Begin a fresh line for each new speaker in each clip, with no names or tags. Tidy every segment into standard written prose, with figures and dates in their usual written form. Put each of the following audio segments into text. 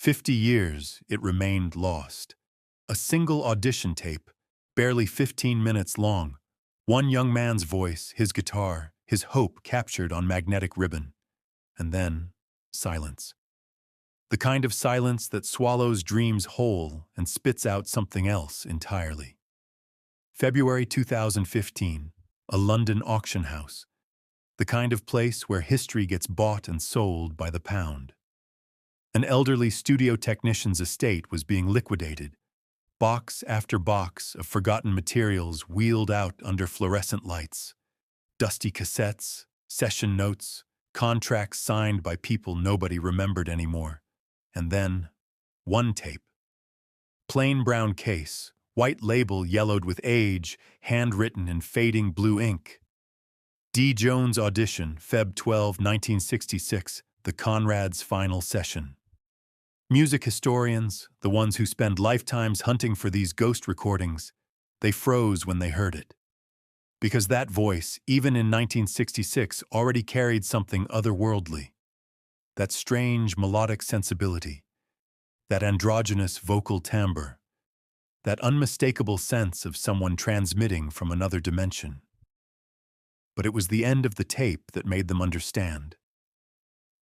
50 years it remained lost. A single audition tape, barely 15 minutes long, one young man's voice, his guitar, his hope captured on magnetic ribbon. And then, silence. The kind of silence that swallows dreams whole and spits out something else entirely. February 2015, a London auction house. The kind of place where history gets bought and sold by the pound. An elderly studio technician's estate was being liquidated. Box after box of forgotten materials wheeled out under fluorescent lights. Dusty cassettes, session notes, contracts signed by people nobody remembered anymore. And then, one tape. Plain brown case, white label yellowed with age, handwritten in fading blue ink. D. Jones Audition, Feb 12, 1966, the Konrads' final session. Music historians, the ones who spend lifetimes hunting for these ghost recordings, they froze when they heard it. Because that voice, even in 1966, already carried something otherworldly. That strange melodic sensibility, that androgynous vocal timbre, that unmistakable sense of someone transmitting from another dimension. But it was the end of the tape that made them understand.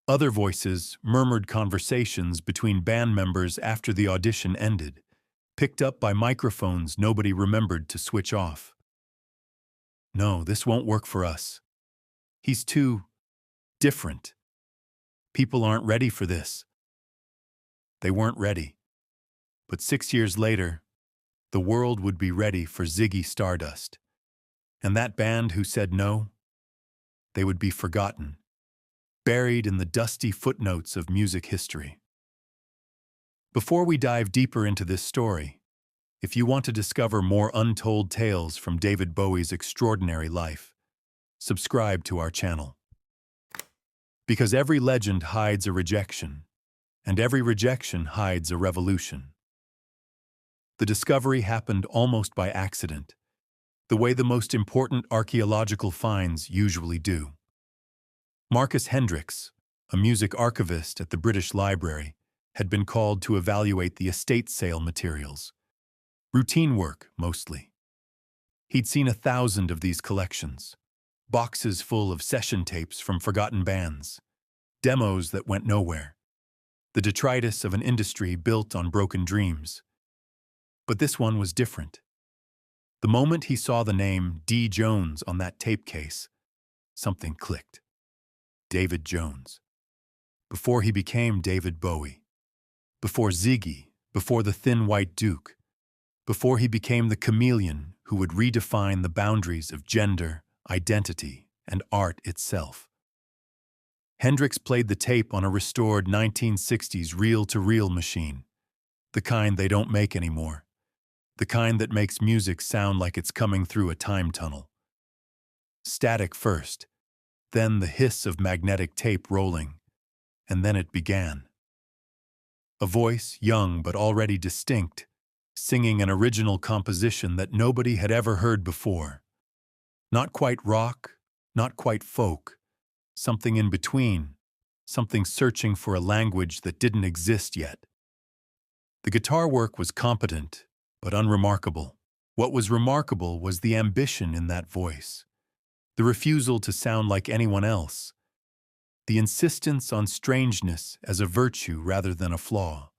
Other voices murmured conversations between band members after the audition ended, picked up by microphones nobody remembered to switch off. No, this won't work for us. He's too different. People aren't ready for this. They weren't ready. But 6 years later, the world would be ready for Ziggy Stardust. And that band who said no, they would be forgotten, buried in the dusty footnotes of music history. Before we dive deeper into this story, if you want to discover more untold tales from David Bowie's extraordinary life, subscribe to our channel. Because every legend hides a rejection, and every rejection hides a revolution. The discovery happened almost by accident, the way the most important archaeological finds usually do. Marcus Hendricks, a music archivist at the British Library, had been called to evaluate the estate sale materials. Routine work, mostly. He'd seen 1,000 of these collections, boxes full of session tapes from forgotten bands, demos that went nowhere, the detritus of an industry built on broken dreams. But this one was different. The moment he saw the name D. Jones on that tape case, something clicked. David Jones. Before he became David Bowie. Before Ziggy, before the Thin White Duke. Before he became the chameleon who would redefine the boundaries of gender, identity, and art itself. Hendricks played the tape on a restored 1960s reel-to-reel machine, the kind they don't make anymore, the kind that makes music sound like it's coming through a time tunnel. Static first, then the hiss of magnetic tape rolling, and then it began. A voice, young but already distinct, singing an original composition that nobody had ever heard before. Not quite rock, not quite folk, something in between, something searching for a language that didn't exist yet. The guitar work was competent, but unremarkable. What was remarkable was the ambition in that voice, the refusal to sound like anyone else, the insistence on strangeness as a virtue rather than a flaw.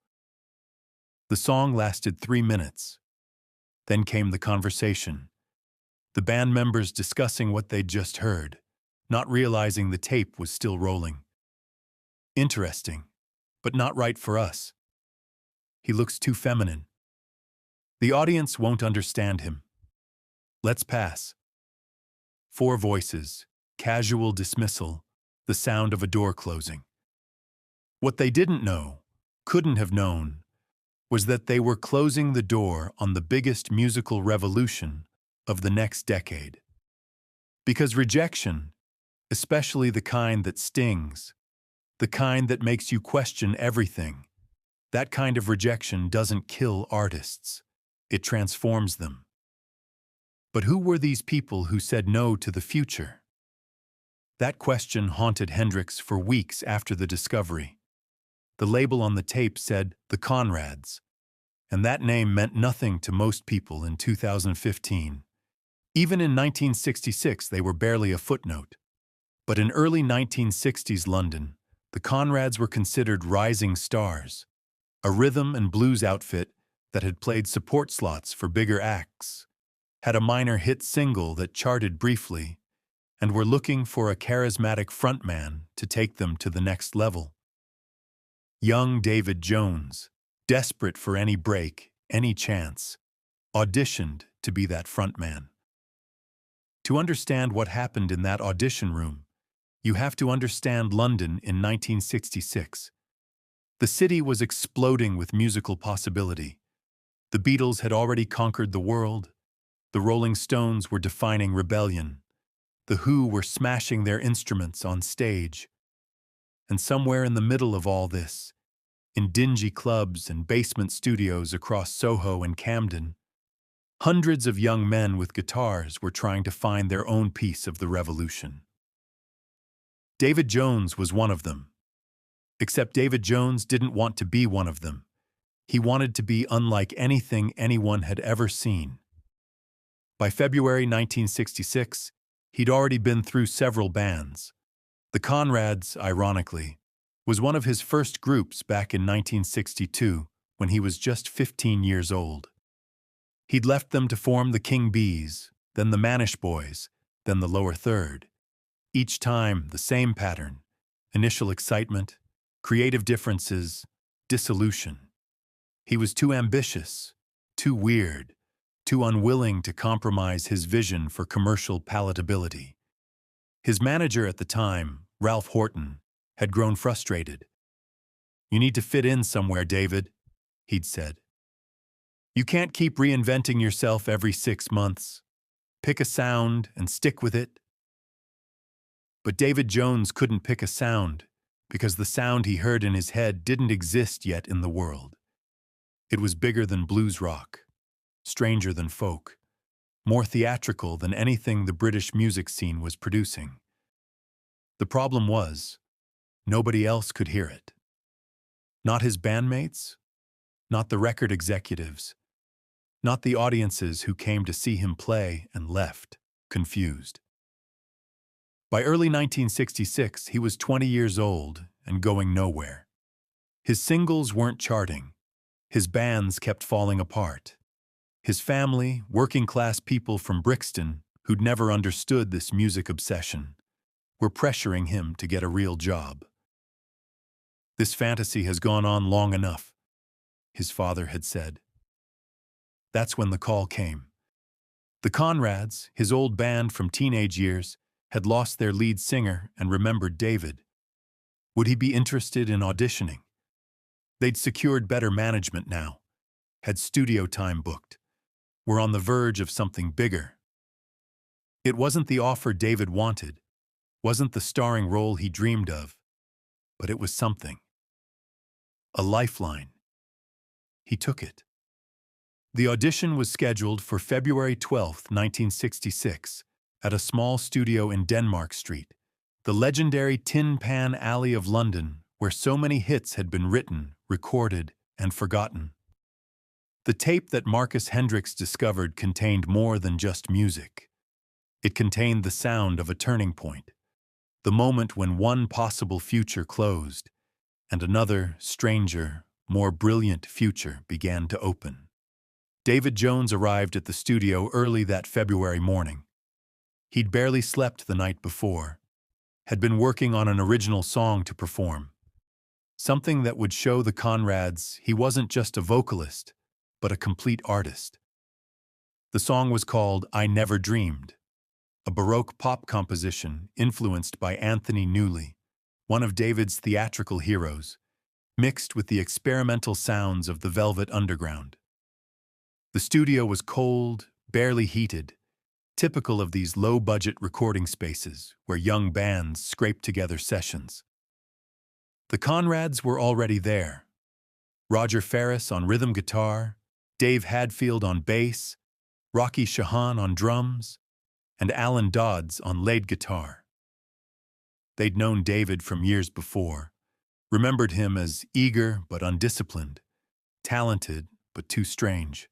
The song lasted 3 minutes. Then came the conversation. The band members discussing what they'd just heard, not realizing the tape was still rolling. Interesting, but not right for us. He looks too feminine. The audience won't understand him. Let's pass. 4 voices, casual dismissal, the sound of a door closing. What they didn't know, couldn't have known, was that they were closing the door on the biggest musical revolution of the next decade. Because rejection, especially the kind that stings, the kind that makes you question everything, that kind of rejection doesn't kill artists, it transforms them. But who were these people who said no to the future? That question haunted Hendricks for weeks after the discovery. The label on the tape said the Konrads, and that name meant nothing to most people in 2015. Even in 1966, they were barely a footnote. But in early 1960s London, the Konrads were considered rising stars, a rhythm and blues outfit that had played support slots for bigger acts, had a minor hit single that charted briefly, and were looking for a charismatic frontman to take them to the next level. Young David Jones, desperate for any break, any chance, auditioned to be that frontman. To understand what happened in that audition room, you have to understand London in 1966. The city was exploding with musical possibility. The Beatles had already conquered the world. The Rolling Stones were defining rebellion. The Who were smashing their instruments on stage. And somewhere in the middle of all this, in dingy clubs and basement studios across Soho and Camden, hundreds of young men with guitars were trying to find their own piece of the revolution. David Jones was one of them. Except David Jones didn't want to be one of them. He wanted to be unlike anything anyone had ever seen. By February 1966, he'd already been through several bands. The Konrads, ironically, was one of his first groups back in 1962 when he was just 15 years old. He'd left them to form the King Bees, then the Manish Boys, then the Lower Third. Each time, the same pattern: initial excitement, creative differences, dissolution. He was too ambitious, too weird, too unwilling to compromise his vision for commercial palatability. His manager at the time, Ralph Horton, had grown frustrated. "You need to fit in somewhere, David," he'd said. "You can't keep reinventing yourself every 6 months. Pick a sound and stick with it." But David Jones couldn't pick a sound because the sound he heard in his head didn't exist yet in the world. It was bigger than blues rock, stranger than folk, more theatrical than anything the British music scene was producing. The problem was, nobody else could hear it. Not his bandmates, not the record executives, not the audiences who came to see him play and left, confused. By early 1966, he was 20 years old and going nowhere. His singles weren't charting. His bands kept falling apart. His family, working-class people from Brixton, who'd never understood this music obsession, were pressuring him to get a real job. "This fantasy has gone on long enough," his father had said. That's when the call came. The Konrads, his old band from teenage years, had lost their lead singer and remembered David. Would he be interested in auditioning? They'd secured better management now, had studio time booked, were on the verge of something bigger. It wasn't the offer David wanted, wasn't the starring role he dreamed of, but it was something. A lifeline. He took it. The audition was scheduled for February 12, 1966, at a small studio in Denmark Street, the legendary Tin Pan Alley of London, where so many hits had been written, recorded, and forgotten. The tape that Marcus Hendricks discovered contained more than just music. It contained the sound of a turning point, the moment when one possible future closed, and another, stranger, more brilliant future began to open. David Jones arrived at the studio early that February morning. He'd barely slept the night before, had been working on an original song to perform, something that would show the Konrads he wasn't just a vocalist, but a complete artist. The song was called "I Never Dreamed," a Baroque pop composition influenced by Anthony Newley, one of David's theatrical heroes, mixed with the experimental sounds of the Velvet Underground. The studio was cold, barely heated, typical of these low-budget recording spaces where young bands scrape together sessions. The Konrads were already there. Roger Ferris on rhythm guitar, Dave Hadfield on bass, Rocky Shahan on drums, and Alan Dodds on lead guitar. They'd known David from years before, remembered him as eager but undisciplined, talented but too strange.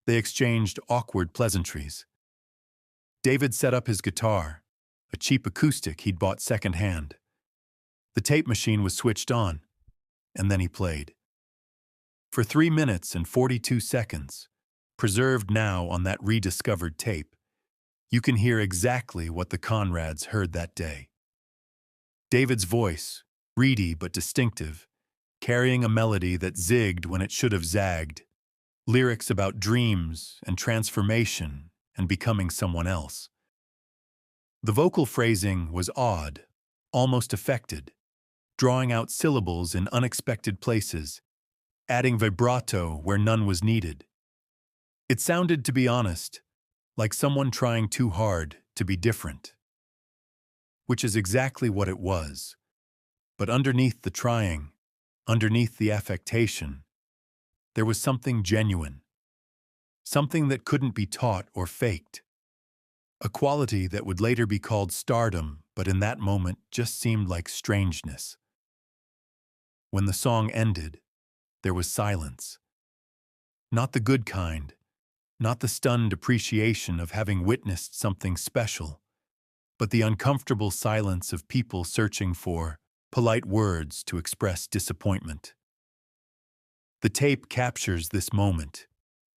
They exchanged awkward pleasantries. David set up his guitar, a cheap acoustic he'd bought secondhand. The tape machine was switched on, and then he played. For 3 minutes and 42 seconds, preserved now on that rediscovered tape, you can hear exactly what the Konrads heard that day. David's voice, reedy but distinctive, carrying a melody that zigged when it should have zagged, lyrics about dreams and transformation and becoming someone else. The vocal phrasing was odd, almost affected, drawing out syllables in unexpected places, adding vibrato where none was needed. It sounded, to be honest, like someone trying too hard to be different. Which is exactly what it was. But underneath the trying, underneath the affectation, there was something genuine. Something that couldn't be taught or faked. A quality that would later be called stardom, but in that moment just seemed like strangeness. When the song ended, there was silence. Not the good kind, not the stunned appreciation of having witnessed something special, but the uncomfortable silence of people searching for polite words to express disappointment. The tape captures this moment.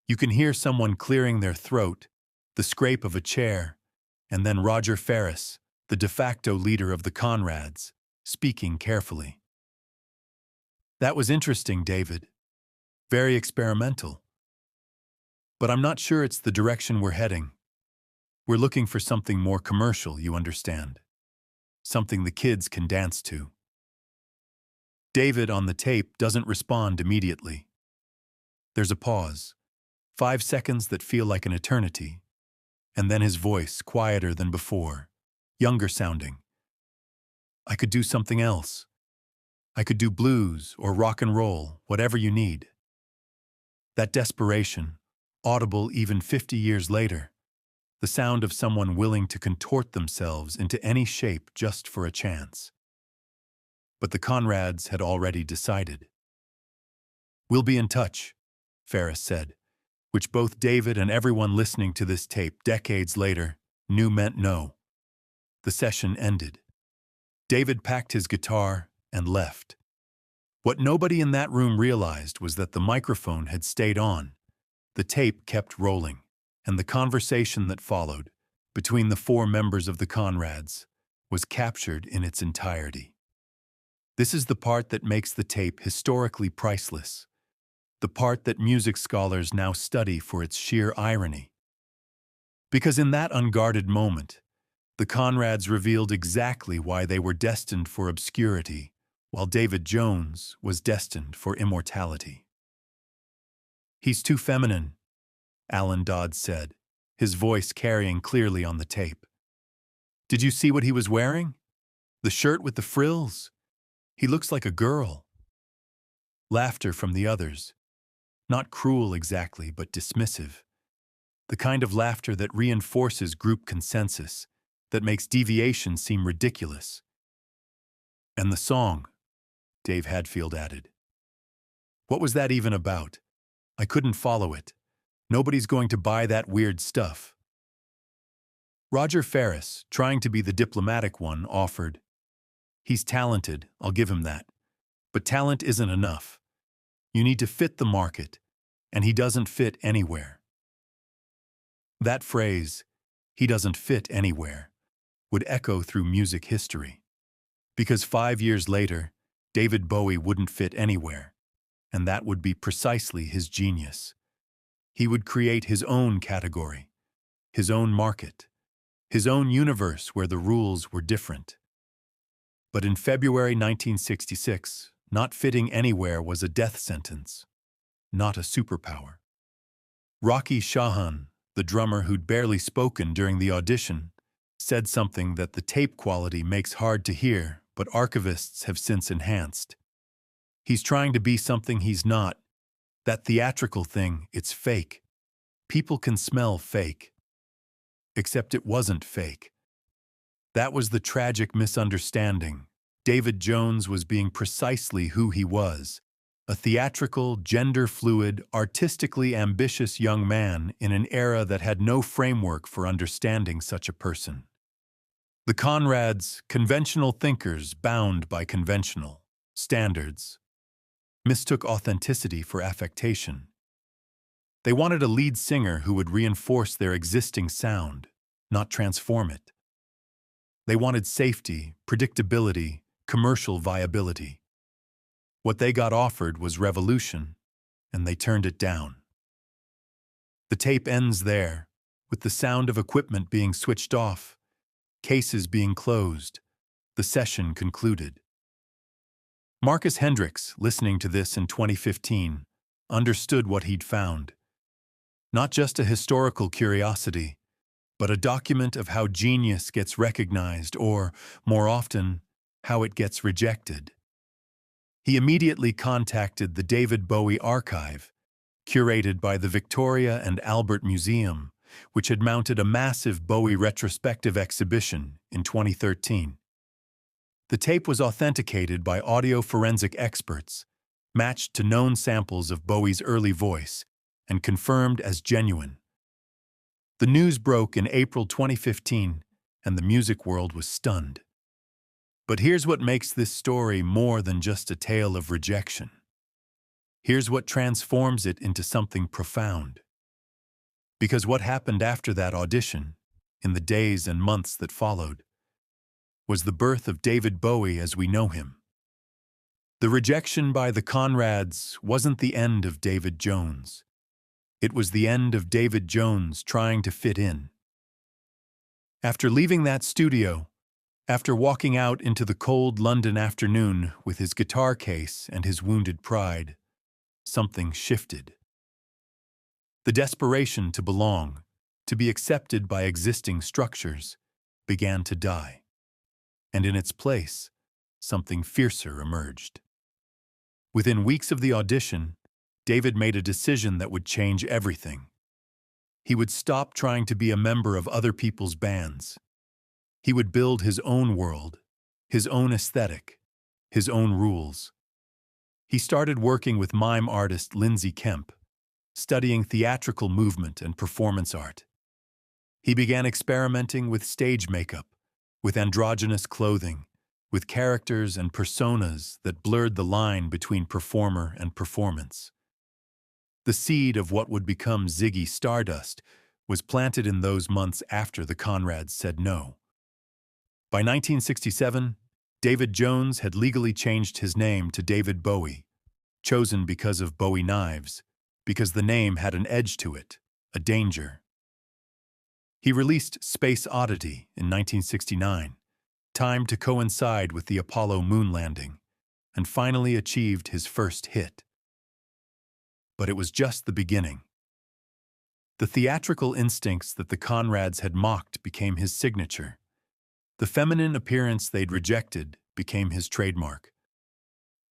You can hear someone clearing their throat, the scrape of a chair, and then Roger Ferris, the de facto leader of the Konrads, speaking carefully. "That was interesting, David. Very experimental. But I'm not sure it's the direction we're heading. We're looking for something more commercial, you understand. Something the kids can dance to." David on the tape doesn't respond immediately. There's a pause, 5 seconds that feel like an eternity, and then his voice, quieter than before, younger sounding. "I could do something else. I could do blues or rock and roll, whatever you need." That desperation, audible even 50 years later, the sound of someone willing to contort themselves into any shape just for a chance. But the Konrads had already decided. "We'll be in touch," Ferris said, which both David and everyone listening to this tape decades later knew meant no. The session ended. David packed his guitar and left. What nobody in that room realized was that the microphone had stayed on, the tape kept rolling, and the conversation that followed, between the 4 members of the Konrads, was captured in its entirety. This is the part that makes the tape historically priceless, the part that music scholars now study for its sheer irony. Because in that unguarded moment, the Konrads revealed exactly why they were destined for obscurity, while David Jones was destined for immortality. "He's too feminine," Alan Dodd said, his voice carrying clearly on the tape. "Did you see what he was wearing? The shirt with the frills? He looks like a girl." Laughter from the others. Not cruel exactly, but dismissive. The kind of laughter that reinforces group consensus, that makes deviation seem ridiculous. "And the song," Dave Hadfield added. "What was that even about? I couldn't follow it. Nobody's going to buy that weird stuff." Roger Ferris, trying to be the diplomatic one, offered, "He's talented, I'll give him that. But talent isn't enough. You need to fit the market, and he doesn't fit anywhere." That phrase, "he doesn't fit anywhere," would echo through music history. Because 5 years later, David Bowie wouldn't fit anywhere, and that would be precisely his genius. He would create his own category, his own market, his own universe where the rules were different. But in February 1966, not fitting anywhere was a death sentence, not a superpower. Rocky Shahan, the drummer who'd barely spoken during the audition, said something that the tape quality makes hard to hear, but archivists have since enhanced. "He's trying to be something he's not. That theatrical thing, it's fake. People can smell fake." Except it wasn't fake. That was the tragic misunderstanding. David Jones was being precisely who he was, a theatrical, gender-fluid, artistically ambitious young man in an era that had no framework for understanding such a person. The Konrads, conventional thinkers bound by conventional standards, mistook authenticity for affectation. They wanted a lead singer who would reinforce their existing sound, not transform it. They wanted safety, predictability, commercial viability. What they got offered was revolution, and they turned it down. The tape ends there, with the sound of equipment being switched off, cases being closed, the session concluded. Marcus Hendricks, listening to this in 2015, understood what he'd found. Not just a historical curiosity, but a document of how genius gets recognized or, more often, how it gets rejected. He immediately contacted the David Bowie archive, curated by the Victoria and Albert Museum, which had mounted a massive Bowie retrospective exhibition in 2013. The tape was authenticated by audio forensic experts, matched to known samples of Bowie's early voice, and confirmed as genuine. The news broke in April 2015, and the music world was stunned. But here's what makes this story more than just a tale of rejection. Here's what transforms it into something profound. Because what happened after that audition, in the days and months that followed, was the birth of David Bowie as we know him. The rejection by the Konrads wasn't the end of David Jones. It was the end of David Jones trying to fit in. After leaving that studio, after walking out into the cold London afternoon with his guitar case and his wounded pride, something shifted. The desperation to belong, to be accepted by existing structures, began to die. And in its place, something fiercer emerged. Within weeks of the audition, David made a decision that would change everything. He would stop trying to be a member of other people's bands. He would build his own world, his own aesthetic, his own rules. He started working with mime artist Lindsay Kemp, studying theatrical movement and performance art. He began experimenting with stage makeup, with androgynous clothing, with characters and personas that blurred the line between performer and performance. The seed of what would become Ziggy Stardust was planted in those months after the Konrads said no. By 1967, David Jones had legally changed his name to David Bowie, chosen because of Bowie knives, because the name had an edge to it, a danger. He released Space Oddity in 1969, timed to coincide with the Apollo moon landing, and finally achieved his first hit. But it was just the beginning. The theatrical instincts that the Konrads had mocked became his signature. The feminine appearance they'd rejected became his trademark.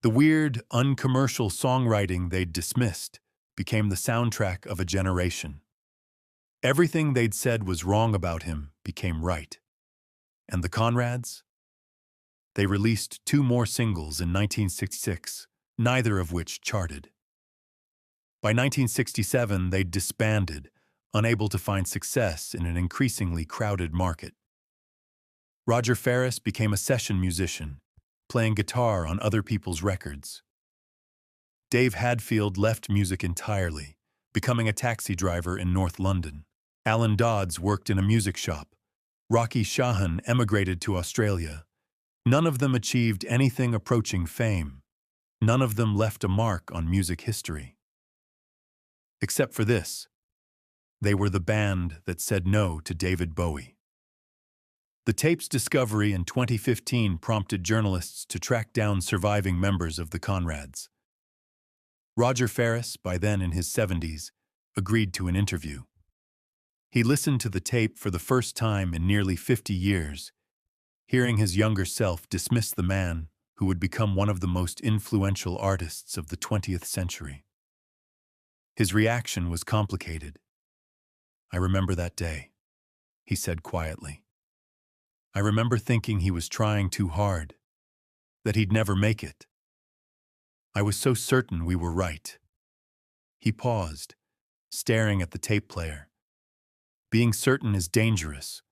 The weird, uncommercial songwriting they'd dismissed became the soundtrack of a generation. Everything they'd said was wrong about him became right. And the Konrads? They released 2 more singles in 1966, neither of which charted. By 1967, they'd disbanded, unable to find success in an increasingly crowded market. Roger Ferris became a session musician, playing guitar on other people's records. Dave Hadfield left music entirely, becoming a taxi driver in North London. Alan Dodds worked in a music shop. Rocky Shahan emigrated to Australia. None of them achieved anything approaching fame. None of them left a mark on music history. Except for this, they were the band that said no to David Bowie. The tape's discovery in 2015 prompted journalists to track down surviving members of the Konrads. Roger Ferris, by then in his 70s, agreed to an interview. He listened to the tape for the first time in nearly 50 years, hearing his younger self dismiss the man who would become one of the most influential artists of the 20th century. His reaction was complicated. "I remember that day," he said quietly. "I remember thinking he was trying too hard. that he'd never make it. I was so certain we were right. He paused, staring at the tape player. Being certain is dangerous.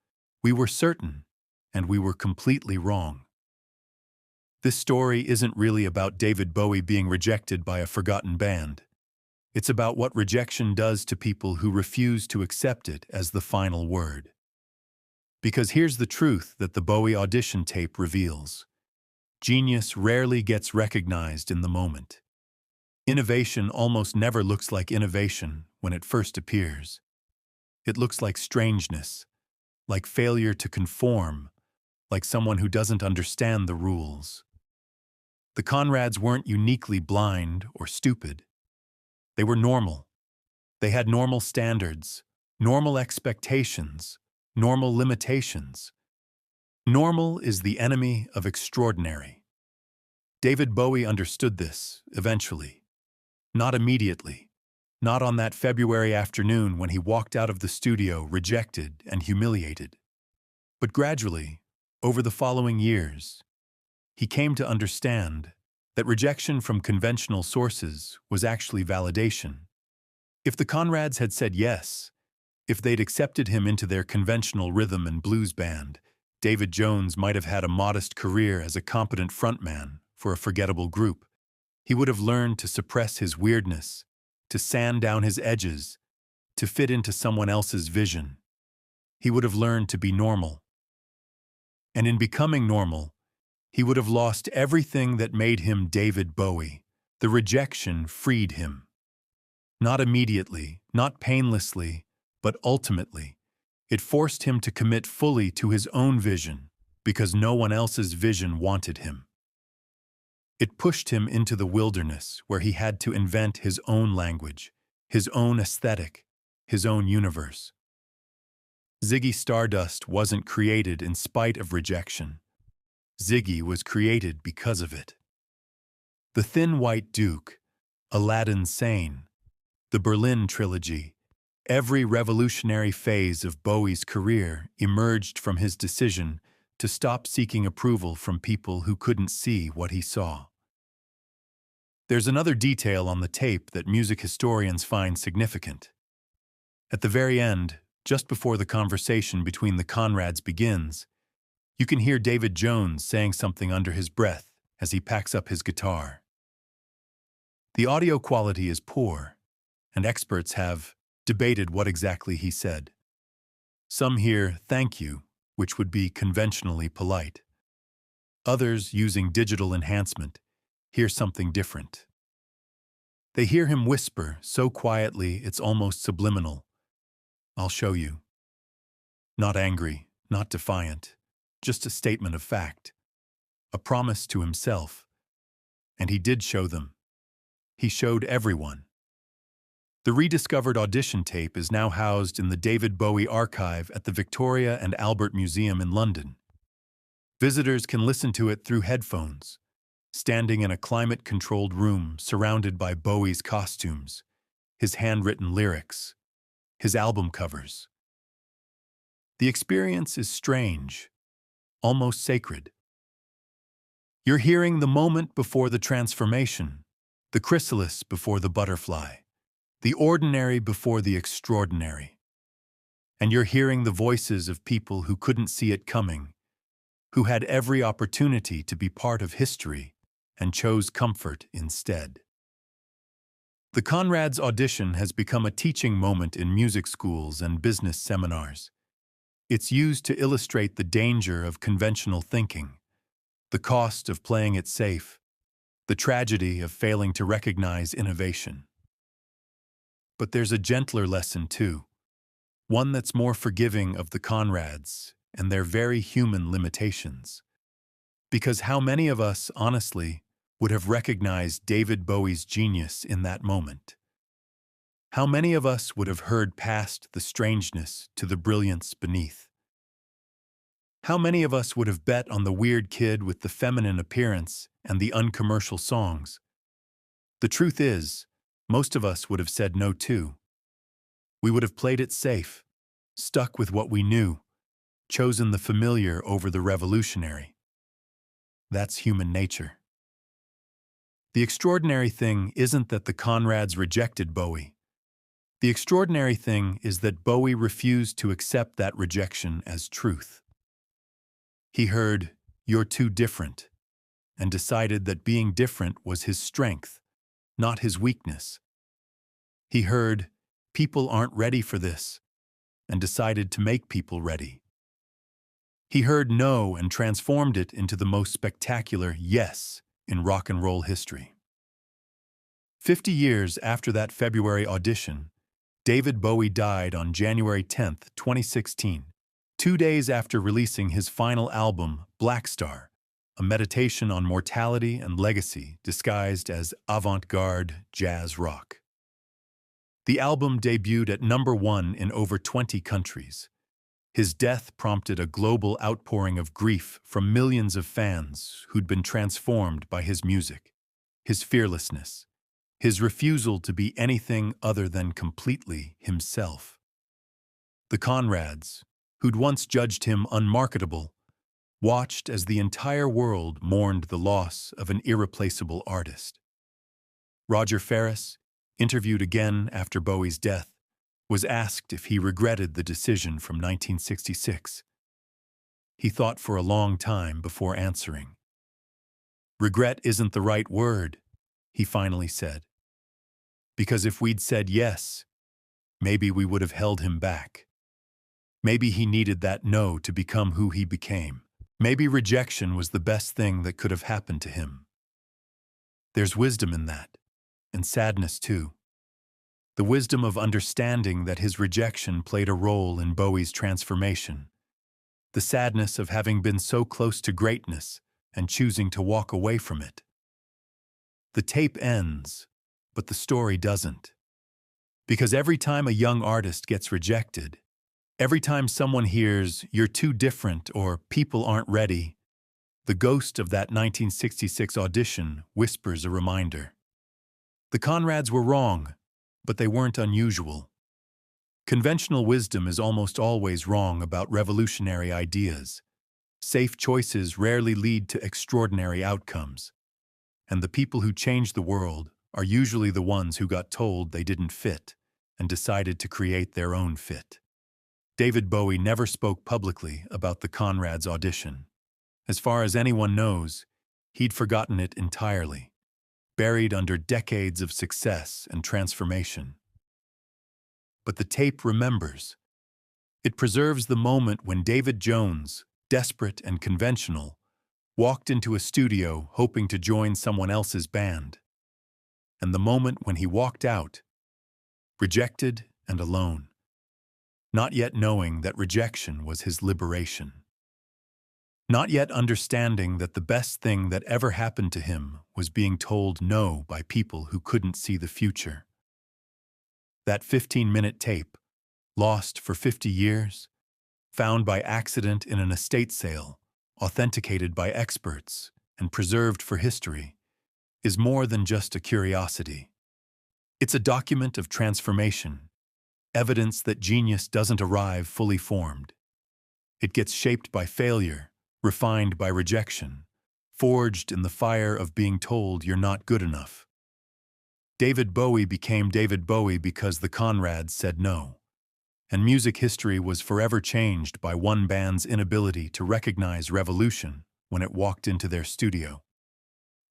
We were certain, and we were completely wrong. This story isn't really about David Bowie being rejected by a forgotten band. It's about what rejection does to people who refuse to accept it as the final word. Because here's the truth that the Bowie audition tape reveals. Genius rarely gets recognized in the moment. Innovation almost never looks like innovation when it first appears. It looks like strangeness, like failure to conform, like someone who doesn't understand the rules. The Konrads weren't uniquely blind or stupid. They were normal. They had normal standards, normal expectations, normal limitations. Normal is the enemy of extraordinary. David Bowie understood this, eventually. Not immediately. Not on that February afternoon when he walked out of the studio rejected and humiliated. But gradually, over the following years, he came to understand that rejection from conventional sources was actually validation. If the Konrads had said yes, if they'd accepted him into their conventional rhythm and blues band, David Jones might have had a modest career as a competent frontman for a forgettable group. He would have learned to suppress his weirdness, to sand down his edges, to fit into someone else's vision. He would have learned to be normal. And in becoming normal, he would have lost everything that made him David Bowie. The rejection freed him. Not immediately, not painlessly, but ultimately, it forced him to commit fully to his own vision because no one else's vision wanted him. It pushed him into the wilderness where he had to invent his own language, his own aesthetic, his own universe. Ziggy Stardust wasn't created in spite of rejection. Ziggy was created because of it. The Thin White Duke, Aladdin Sane, the Berlin Trilogy, every revolutionary phase of Bowie's career emerged from his decision to stop seeking approval from people who couldn't see what he saw. There's another detail on the tape that music historians find significant. At the very end, just before the conversation between the Konrads begins, you can hear David Jones saying something under his breath as he packs up his guitar. The audio quality is poor, and experts have debated what exactly he said. Some hear "thank you," which would be conventionally polite. Others, using digital enhancement, hear something different. They hear him whisper so quietly it's almost subliminal. "I'll show you." Not angry, not defiant, just a statement of fact. A promise to himself. And he did show them. He showed everyone. The rediscovered audition tape is now housed in the David Bowie archive at the Victoria and Albert Museum in London. Visitors can listen to it through headphones, standing in a climate-controlled room surrounded by Bowie's costumes, his handwritten lyrics, his album covers. The experience is strange, almost sacred. You're hearing the moment before the transformation, the chrysalis before the butterfly, the ordinary before the extraordinary. And you're hearing the voices of people who couldn't see it coming, who had every opportunity to be part of history and chose comfort instead. The Konrads audition has become a teaching moment in music schools and business seminars. It's used to illustrate the danger of conventional thinking, the cost of playing it safe, the tragedy of failing to recognize innovation. But there's a gentler lesson too, one that's more forgiving of the Konrads and their very human limitations. Because how many of us, honestly, would have recognized David Bowie's genius in that moment? How many of us would have heard past the strangeness to the brilliance beneath? How many of us would have bet on the weird kid with the feminine appearance and the uncommercial songs? The truth is, most of us would have said no too. We would have played it safe, stuck with what we knew, chosen the familiar over the revolutionary. That's human nature. The extraordinary thing isn't that the Konrads rejected Bowie. The extraordinary thing is that Bowie refused to accept that rejection as truth. He heard, "You're too different," and decided that being different was his strength, not his weakness. He heard, "People aren't ready for this," and decided to make people ready. He heard no and transformed it into the most spectacular yes in rock and roll history. 50 years after that February audition, David Bowie died on January 10, 2016, 2 days after releasing his final album, Black Star, a meditation on mortality and legacy disguised as avant-garde jazz rock. The album debuted at #1 in over 20 countries. His death prompted a global outpouring of grief from millions of fans who'd been transformed by his music, his fearlessness, his refusal to be anything other than completely himself. The Konrads, who'd once judged him unmarketable, watched as the entire world mourned the loss of an irreplaceable artist. Roger Ferris, interviewed again after Bowie's death, was asked if he regretted the decision from 1966. He thought for a long time before answering. "Regret isn't the right word," he finally said. "Because if we'd said yes, maybe we would have held him back. Maybe he needed that no to become who he became. Maybe rejection was the best thing that could have happened to him." There's wisdom in that, and sadness too. The wisdom of understanding that his rejection played a role in Bowie's transformation. The sadness of having been so close to greatness and choosing to walk away from it. The tape ends, but the story doesn't. Because every time a young artist gets rejected, every time someone hears, "You're too different" or "People aren't ready," the ghost of that 1966 audition whispers a reminder. The Konrads were wrong, but they weren't unusual. Conventional wisdom is almost always wrong about revolutionary ideas. Safe choices rarely lead to extraordinary outcomes. And the people who change the world are usually the ones who got told they didn't fit and decided to create their own fit. David Bowie never spoke publicly about the Konrads audition. As far as anyone knows, he'd forgotten it entirely, buried under decades of success and transformation. But the tape remembers. It preserves the moment when David Jones, desperate and conventional, walked into a studio hoping to join someone else's band. And the moment when he walked out, rejected and alone, not yet knowing that rejection was his liberation. Not yet understanding that the best thing that ever happened to him was being told no by people who couldn't see the future. That 15-minute tape, lost for 50 years, found by accident in an estate sale, authenticated by experts, and preserved for history, is more than just a curiosity. It's a document of transformation, evidence that genius doesn't arrive fully formed. It gets shaped by failure, refined by rejection, forged in the fire of being told you're not good enough. David Bowie became David Bowie because the Konrads said no. And music history was forever changed by one band's inability to recognize revolution when it walked into their studio.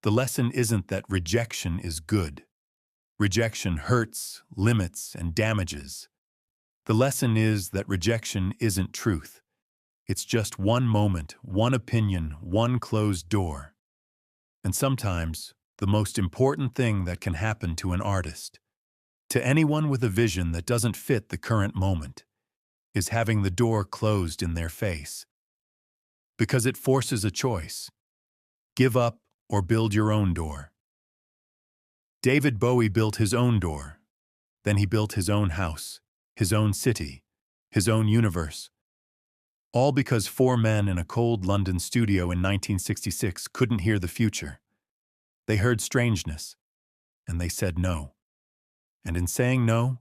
The lesson isn't that rejection is good. Rejection hurts, limits, and damages. The lesson is that rejection isn't truth. It's just one moment, one opinion, one closed door. And sometimes, the most important thing that can happen to an artist, to anyone with a vision that doesn't fit the current moment, is having the door closed in their face. Because it forces a choice. Give up or build your own door. David Bowie built his own door. Then he built his own house, his own city, his own universe. All because 4 men in a cold London studio in 1966 couldn't hear the future. They heard strangeness, and they said no. And in saying no,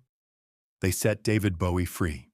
they set David Bowie free.